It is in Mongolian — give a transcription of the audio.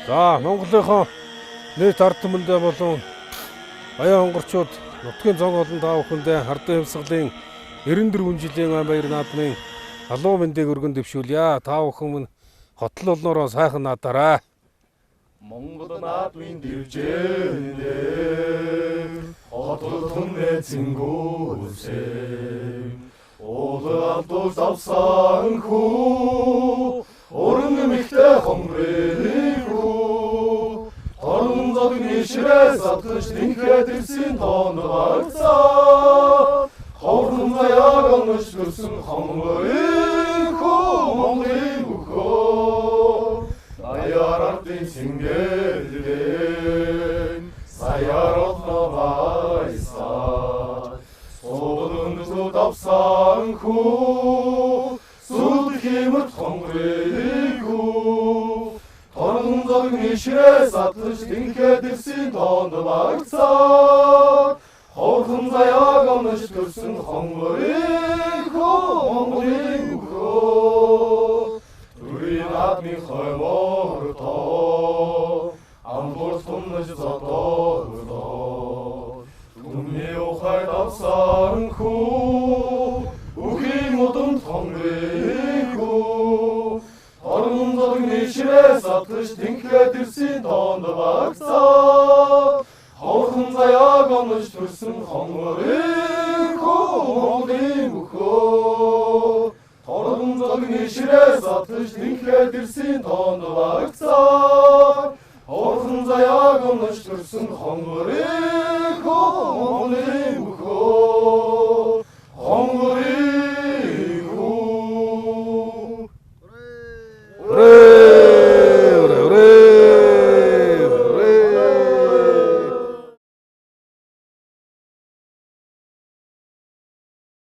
За Монголынхон нийт ард түмэндээ болон баян хонгорчууд нутгийн цонх олон таа бүхэндээ ардын хэмсгалийн 94 жилийн ай баяр наадмын халуун мэндийг өргөн дэвшүүлье. Та бүхэн минь хотл олноороо сайхан наадаарай. Монгол наадмын дивжээндээ хотл түнэ цингүүсээ Олаалтус авсан хүү орон михтэй хомрэлгүй Орон зогны ширээс атгаш тинхэд ирсэн тоон багцаа Хорон заяаг онш görсөн хомрэлгүй Монголын бүхөө Аяар ардын сингэлдэн Саяар олно байсаа Солондос давсан хүү Сүл хэмэрт хомрэлгүй Торон зогны ширээс атлаш тинхэд ирсэн тоон багцаа Хорхон заяаг онш görсөн хомрэлгүй Монголын бүхөө Түрийн наадмын хойморто Амбор туннаж зодорто Түмний ухай давсан хүү Үхийн модон томрэггүй Орон зогны ширээс атлаш тинхэд ирсэн тоон багцаа Хорхон заяаг онш görсөн хомрэггүй Монголын бүхөө Торон зогны ширээс атлаш тинхэд ирсэн тоон багцаа Хорхон заяаг онш görсөн хомрэггүй Монголын